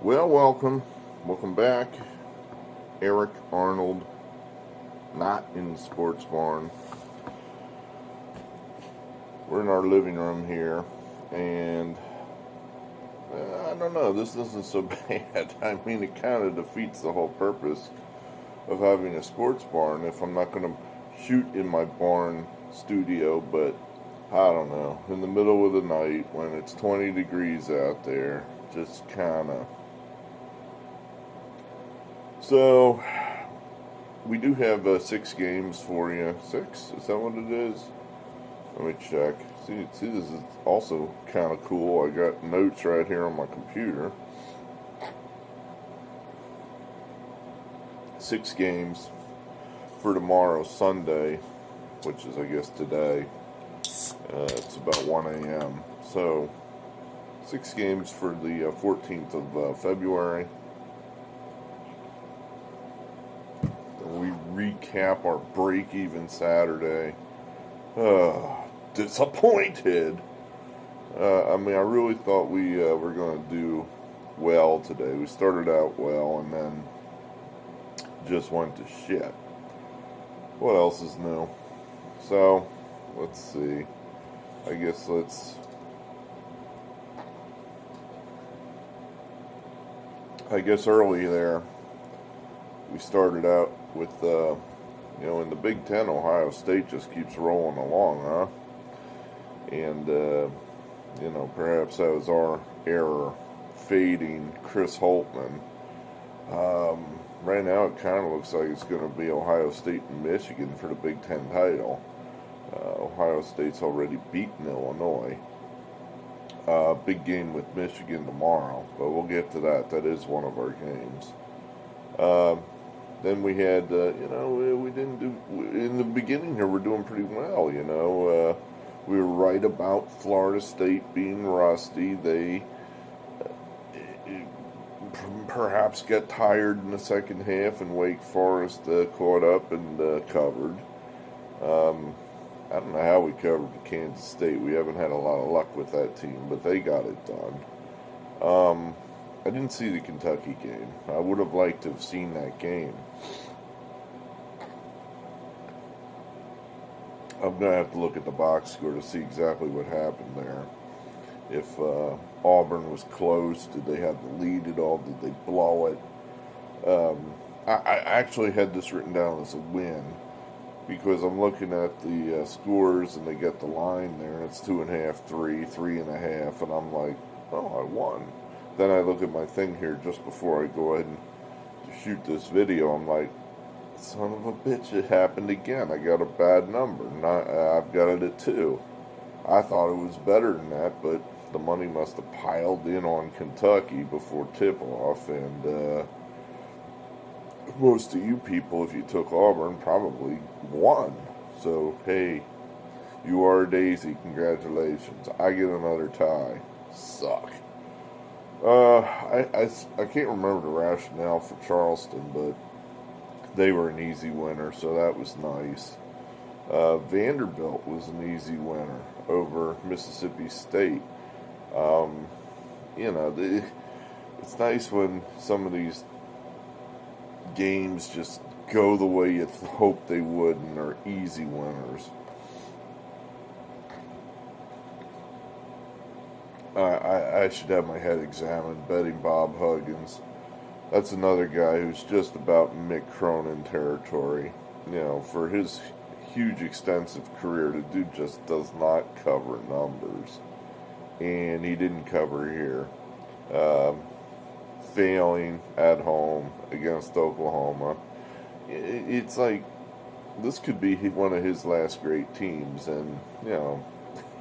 Well, welcome back. Eric Arnold, not in the sports barn. We're in our living room here, and I don't know, this isn't so bad. I mean, it kind of defeats the whole purpose of having a sports barn if I'm not going to shoot in my barn studio, but I don't know, in the middle of the night when it's 20 degrees out there, just kind of. So, we do have 6 games for you. 6? Is that what it is? Let me check. See, this is also kind of cool. I got notes right here on my computer. 6 games for tomorrow, Sunday, which is, I guess, today. It's about 1 a.m. So, 6 games for the 14th of February. We recap our break-even Saturday. Disappointed. I mean, I really thought we were going to do well today. We started out well and then just went to shit. What else is new? So, let's see. I guess early there, we started out with, in the Big Ten, Ohio State just keeps rolling along, huh? And, perhaps that was our error, fading Chris Holtman. Right now it kind of looks like it's going to be Ohio State and Michigan for the Big Ten title. Ohio State's already beaten Illinois. Big game with Michigan tomorrow, but we'll get to that. That is one of our games. Then we had, we didn't do, in the beginning here, we're doing pretty well, we were right about Florida State being rusty. They perhaps got tired in the second half, and Wake Forest caught up and covered. I don't know how we covered Kansas State. We haven't had a lot of luck with that team, but they got it done. I didn't see the Kentucky game. I would have liked to have seen that game. I'm going to have to look at the box score to see exactly what happened there. If Auburn was close, did they have the lead at all? Did they blow it? I actually had this written down as a win because I'm looking at the scores and they get the line there. It's 2.5, 3, 3.5, and I'm like, oh, I won. Then I look at my thing here just before I go ahead and shoot this video. I'm like, son of a bitch, it happened again. I got a bad number. I've got it at 2. I thought it was better than that, but the money must have piled in on Kentucky before tip-off, and most of you people, if you took Auburn, probably won. So, hey, you are a daisy. Congratulations. I get another tie. Suck. I can't remember the rationale for Charleston, but they were an easy winner, so that was nice. Vanderbilt was an easy winner over Mississippi State. It's nice when some of these games just go the way you hope they would and are easy winners. I should have my head examined betting Bob Huggins. That's another guy who's just about Mick Cronin territory. For his huge, extensive career, the dude just does not cover numbers. And he didn't cover here. Failing at home against Oklahoma. It's like, this could be one of his last great teams, and,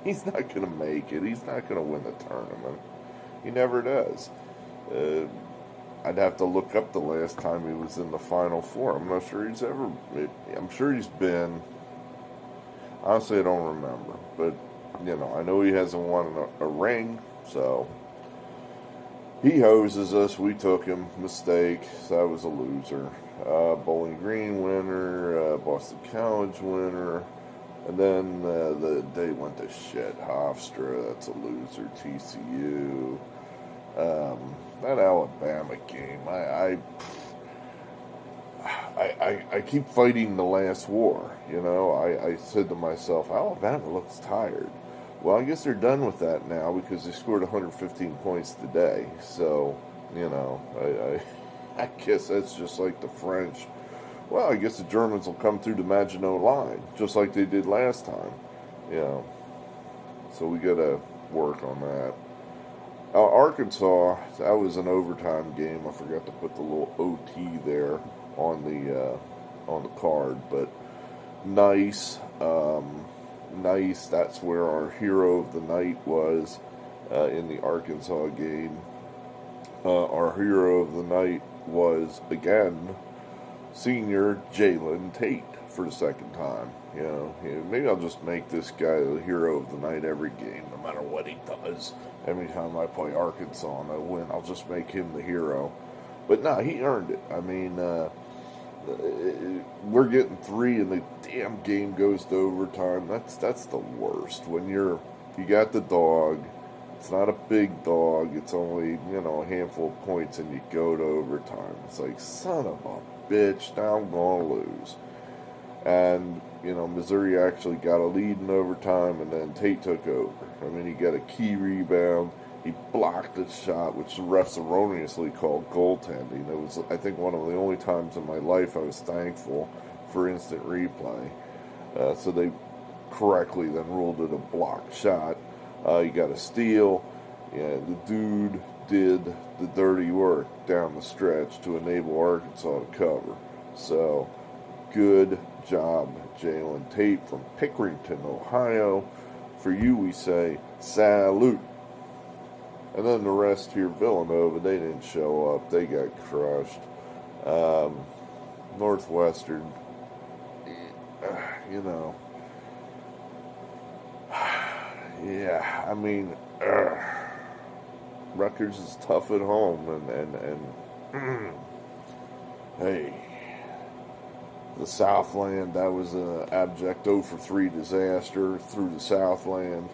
he's not going to make it. He's not going to win the tournament. He never does. I'd have to look up the last time he was in the Final Four. I'm not sure he's ever... I'm sure he's been... Honestly, I don't remember. But, I know he hasn't won a ring, so... He hoses us. We took him. Mistake. So that was a loser. Bowling Green winner. Boston College winner. And then they went to shit. Hofstra, that's a loser. TCU. that Alabama game, I keep fighting the last war. I said to myself, Alabama looks tired. Well, I guess they're done with that now because they scored 115 points today. So, I guess that's just like the French. Well, I guess the Germans will come through the Maginot Line, just like they did last time. So we got to work on that. Arkansas, that was an overtime game. I forgot to put the little OT there on the card, but nice, nice. That's where our hero of the night was in the Arkansas game. Our hero of the night was again senior Jalen Tate for the second time. Maybe I'll just make this guy the hero of the night every game, no matter what he does. Every time I play Arkansas and I win, I'll just make him the hero. But no, he earned it. I mean, we're getting 3 and the damn game goes to overtime. That's the worst. When you got the dog, it's not a big dog. It's only, a handful of points and you go to overtime. It's like, son of a bitch, now I'm going to lose. And, Missouri actually got a lead in overtime, and then Tate took over. I mean, he got a key rebound. He blocked a shot, which the refs erroneously called goaltending. It was, I think, one of the only times in my life I was thankful for instant replay. So they correctly then ruled it a blocked shot. He got a steal. Yeah, the dude did the dirty work down the stretch to enable Arkansas to cover. So, good job, Jalen Tate from Pickerington, Ohio. For you, we say, salute. And then the rest here, Villanova, they didn't show up. They got crushed. Northwestern, yeah, I mean, Rutgers is tough at home, and hey, the Southland, that was an abject 0-for-3 disaster through the Southland.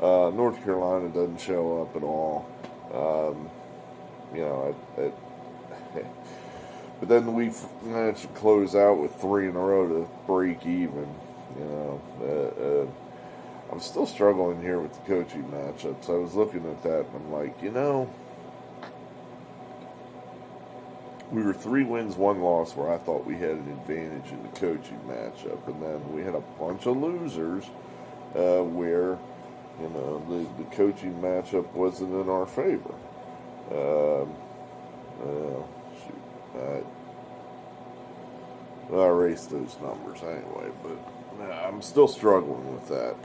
North Carolina doesn't show up at all. But then we managed to close out with 3 in a row to break even. I'm still struggling here with the coaching matchups. I was looking at that and I'm like, we were 3 wins, 1 loss where I thought we had an advantage in the coaching matchup. And then we had a bunch of losers where, the coaching matchup wasn't in our favor. I'll erase those numbers anyway, but I'm still struggling with that,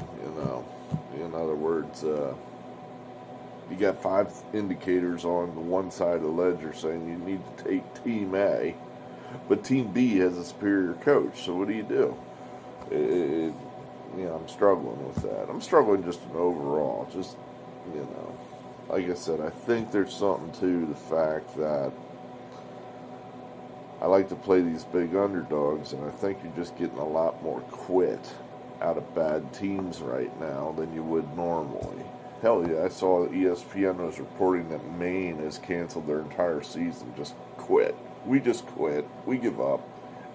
In other words, you got 5 indicators on the one side of the ledger saying you need to take Team A, but Team B has a superior coach, so what do? I'm struggling with that. I'm struggling just overall, like I said, I think there's something to the fact that I like to play these big underdogs, and I think you're just getting a lot more quit out of bad teams right now than you would normally. Hell yeah, I saw ESPN was reporting that Maine has canceled their entire season. Just quit. We just quit. We give up.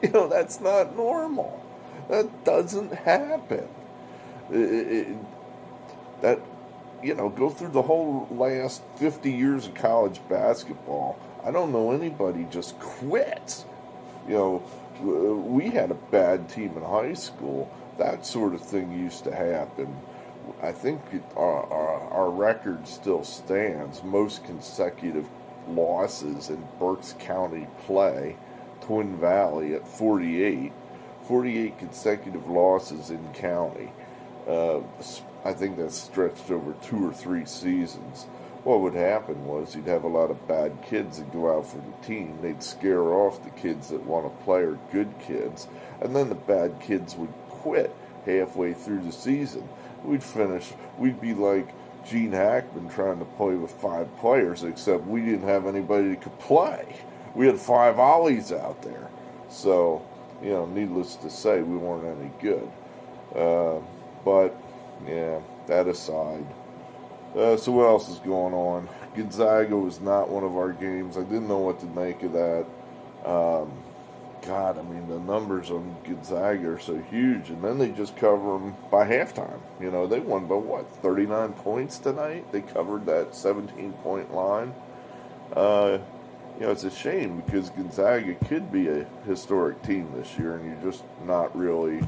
That's not normal. That doesn't happen. Go through the whole last 50 years of college basketball. I don't know anybody just quits. We had a bad team in high school. That sort of thing used to happen. I think our record still stands. Most consecutive losses in Berks County play, Twin Valley at 48. 48 consecutive losses in county. I think that's stretched over 2 or 3 seasons. What would happen was you'd have a lot of bad kids that go out for the team. They'd scare off the kids that want to play or good kids, and then the bad kids would quit halfway through the season. We'd be like Gene Hackman trying to play with 5 players, except we didn't have anybody that could play. We had 5 ollies out there. So, needless to say, we weren't any good. But, yeah, that aside, So what else is going on? Gonzaga was not one of our games. I didn't know what to make of that. Um, God, I mean, the numbers on Gonzaga are so huge, and then they just cover them by halftime. You know, they won by what, 39 points tonight? They covered that 17-point line. Uh, you know, it's a shame because Gonzaga could be a historic team this year, and you're just not really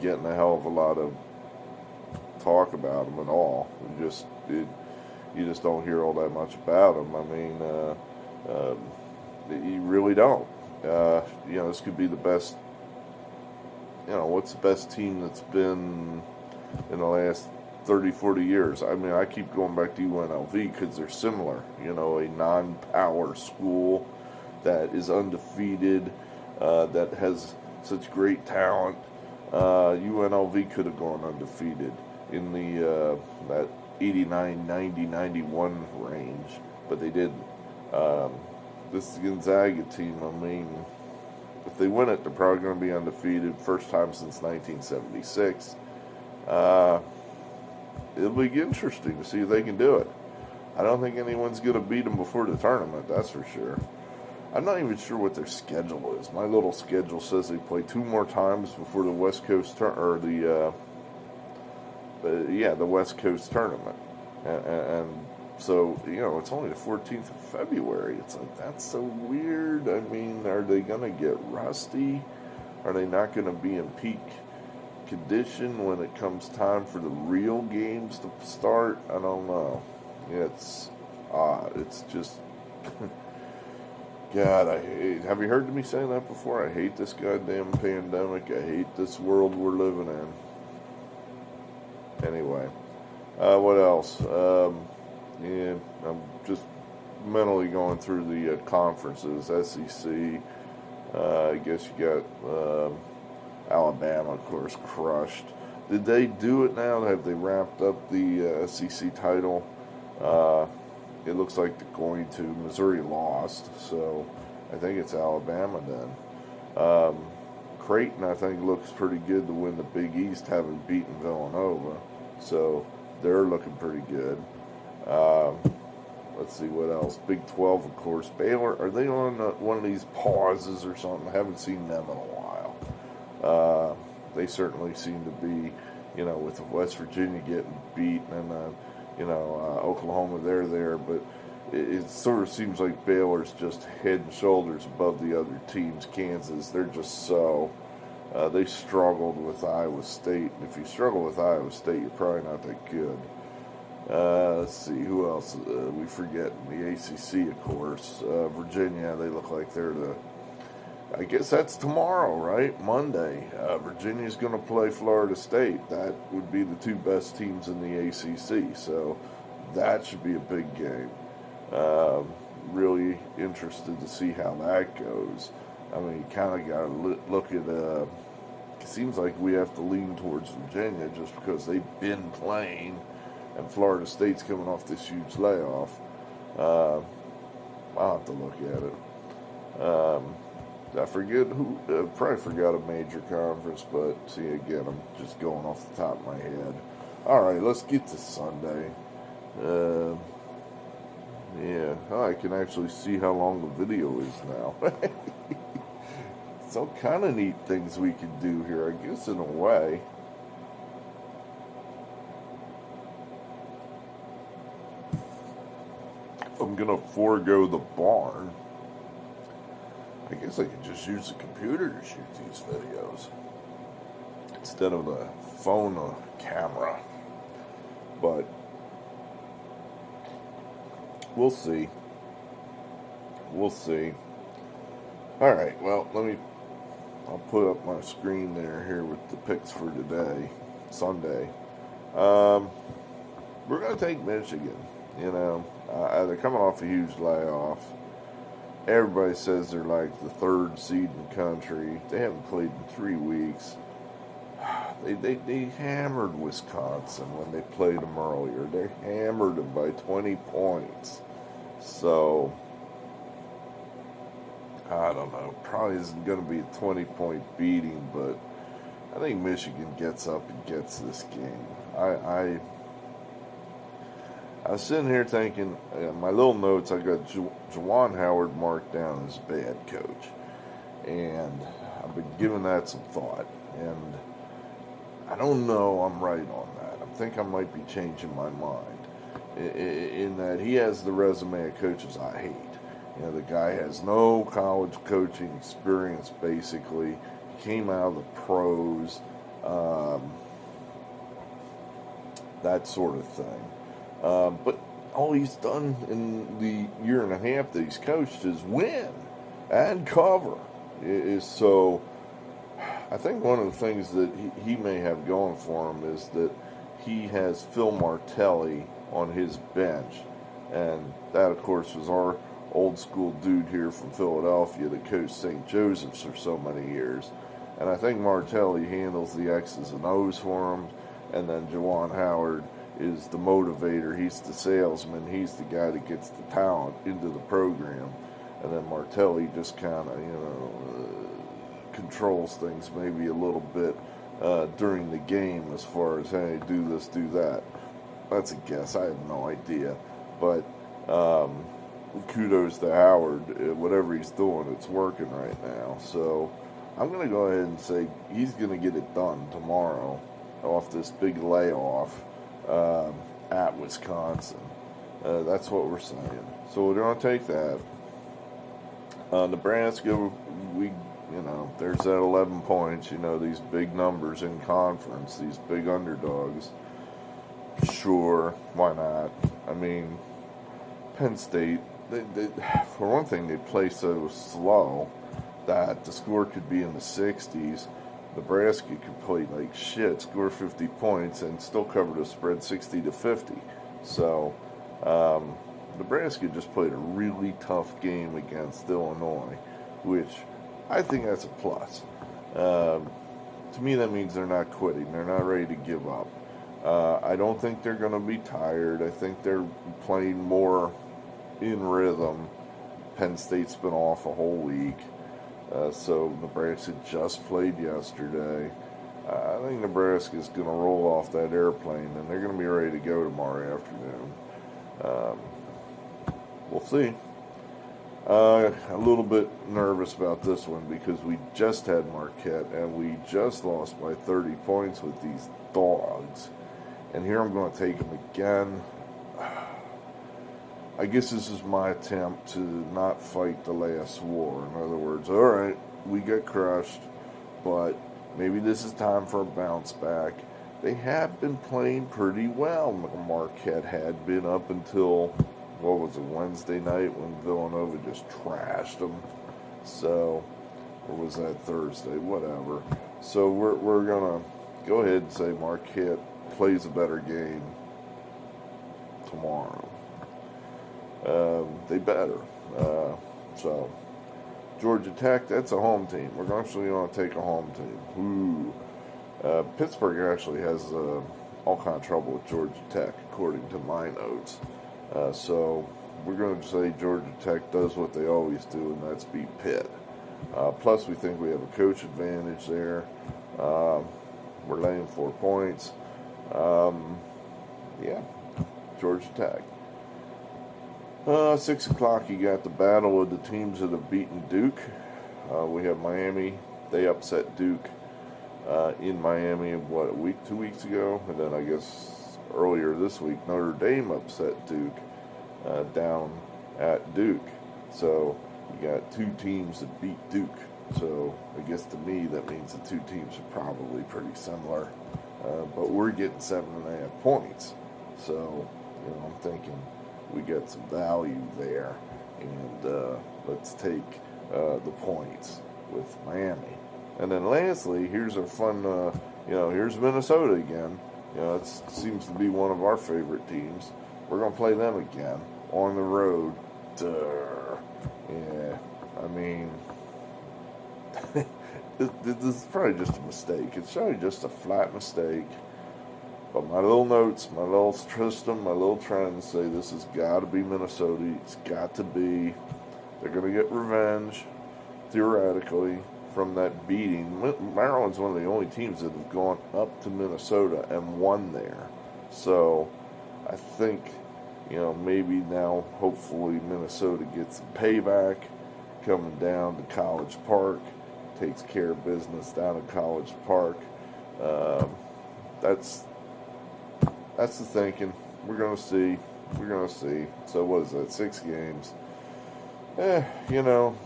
getting a hell of a lot of talk about them at all. You just don't hear all that much about them. I mean, you really don't. You know, this could be the best. You know, what's the best team that's been in the last 30, 40 years? I mean, I keep going back to UNLV because they're similar. You know, a non-power school that is undefeated, that has such great talent. UNLV could have gone undefeated in the that 89, 90, 91 range, but they didn't. Um, this Gonzaga team, I mean, if they win it, they're probably going to be undefeated. First time since 1976. It'll be interesting to see if they can do it. I don't think anyone's going to beat them before the tournament, that's for sure. I'm not even sure what their schedule is. My little schedule says they play 2 more times before the West Coast or the West Coast tournament, and so you know it's only the 14th of February. It's like that's so weird. I mean, are they gonna get rusty? Are they not gonna be in peak condition when it comes time for the real games to start? I don't know. It's odd. It's just. God, have you heard me say that before? I hate this goddamn pandemic. I hate this world we're living in. Anyway, what else? Yeah, I'm just mentally going through the conferences. SEC. I guess you got Alabama, of course, crushed. Did they do it now? Have they wrapped up the SEC title? It looks like they're going to. Missouri lost, so I think it's Alabama then. Creighton, I think, looks pretty good to win the Big East, having beaten Villanova, so they're looking pretty good. Let's see what else. Big 12, of course. Baylor, are they on one of these pauses or something? I haven't seen them in a while. They certainly seem to be, you know, with West Virginia getting beat and Oklahoma, they're there, but it sort of seems like Baylor's just head and shoulders above the other teams. Kansas, they're just so, they struggled with Iowa State, and if you struggle with Iowa State, you're probably not that good. Let's see, who else we forget in the ACC, of course. Virginia, they look like they're I guess that's tomorrow, right? Monday. Virginia's going to play Florida State. That would be the 2 best teams in the ACC. So that should be a big game. Really interested to see how that goes. I mean, you kind of got to look at. It seems like we have to lean towards Virginia just because they've been playing, and Florida State's coming off this huge layoff. I'll have to look at it. I forget who, probably forgot a major conference, but see, again, I'm just going off the top of my head. Alright, let's get to Sunday. Yeah, I can actually see how long the video is now. So kind of neat things we can do here, I guess, in a way. If I'm going to forego the barn, I guess I could just use the computer to shoot these videos instead of the phone or camera. But we'll see. We'll see. Alright, well, I'll put up my screen here with the picks for today, Sunday. We're going to take Michigan, you know. They're coming off a huge layoff. Everybody says they're like the 3rd seed in the country. They haven't played in 3 weeks. They hammered Wisconsin when they played them earlier. They hammered them by 20 points. So, I don't know. Probably isn't going to be a 20-point beating, but I think Michigan gets up and gets this game. I was sitting here thinking, my little notes, I got Juwan Howard marked down as bad coach. And I've been giving that some thought. And I don't know I'm right on that. I think I might be changing my mind. In that he has the resume of coaches I hate. You know, the guy has no college coaching experience, basically. He came out of the pros, that sort of thing. But all he's done in the year and a half that he's coached is win and cover. So I think one of the things that he may have going for him is that he has Phil Martelli on his bench. And that, of course, was our old school dude here from Philadelphia that coached St. Joseph's for so many years. And I think Martelli handles the X's and O's for him. And then Juwan Howard is the motivator. He's the salesman. He's the guy that gets the talent into the program. And then Martelli just kind of, controls things maybe a little bit during the game as far as, hey, do this, do that. That's a guess. I have no idea. But kudos to Howard. Whatever he's doing, it's working right now. So I'm going to go ahead and say he's going to get it done tomorrow off this big layoff at Wisconsin. That's what we're saying. So we're going to take that. Nebraska, there's that 11 points. These big numbers in conference, these big underdogs. Sure, why not? I mean, Penn State, they, for one thing, they play so slow that the score could be in the 60s. Nebraska could play like shit, score 50 points, and still cover the spread 60-50. So, Nebraska just played a really tough game against Illinois, which I think that's a plus. To me, that means they're not quitting. They're not ready to give up. I don't think they're going to be tired. I think they're playing more in rhythm. Penn State's been off a whole week. So Nebraska just played yesterday. I think Nebraska's going to roll off that airplane, and they're going to be ready to go tomorrow afternoon. We'll see. A little bit nervous about this one because we just had Marquette, and we just lost by 30 points with these dogs. And here I'm going to take them again. I guess this is my attempt to not fight the last war. In other words, all right, we got crushed, but maybe this is time for a bounce back. They have been playing pretty well. Marquette had been up until, what was it, Wednesday night when Villanova just trashed them. So, or was that Thursday? Whatever. So we're going to go ahead and say Marquette plays a better game tomorrow. They better. So, Georgia Tech, that's a home team. We're actually going to take a home team. Pittsburgh actually has all kind of trouble with Georgia Tech, according to my notes. So, we're going to say Georgia Tech does what they always do, and that's beat Pitt. Plus, we think we have a coach advantage there. We're laying 4 points. Georgia Tech. 6 o'clock, you got the battle of the teams that have beaten Duke. We have Miami. They upset Duke in Miami, 2 weeks ago? And then I guess earlier this week, Notre Dame upset Duke down at Duke. So you got 2 teams that beat Duke. So I guess to me that means the 2 teams are probably pretty similar. But we're getting 7.5 points. So, I'm thinking we got some value there, and let's take the points with Miami. And then lastly, here's our fun, here's Minnesota again. It seems to be one of our favorite teams. We're going to play them again on the road. Yeah, I mean, this is probably just a mistake. It's probably just a flat mistake. But my little notes, my little system, my little trends say this has got to be Minnesota. It's got to be. They're going to get revenge, theoretically, from that beating. Maryland's one of the only teams that have gone up to Minnesota and won there. So I think You know, maybe now, hopefully, Minnesota gets some payback, coming down to College Park, takes care of business down at College Park. Um, that's the thinking. We're gonna see. We're gonna see. So what is that? 6 games. You know,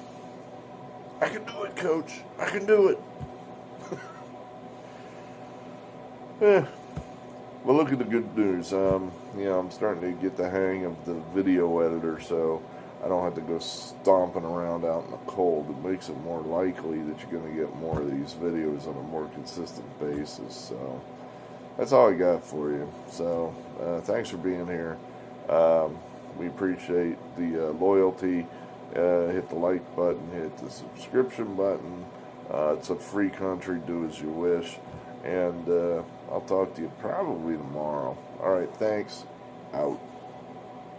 I can do it, Coach. I can do it. Well, look at the good news. You know, I'm starting to get the hang of the video editor, so I don't have to go stomping around out in the cold. It makes it more likely that you're going to get more of these videos on a more consistent basis. So that's all I got for you. So thanks for being here. We appreciate the loyalty. Hit the like button, hit the subscription button. It's a free country. Do as you wish. And I'll talk to you probably tomorrow. All right, thanks. Out.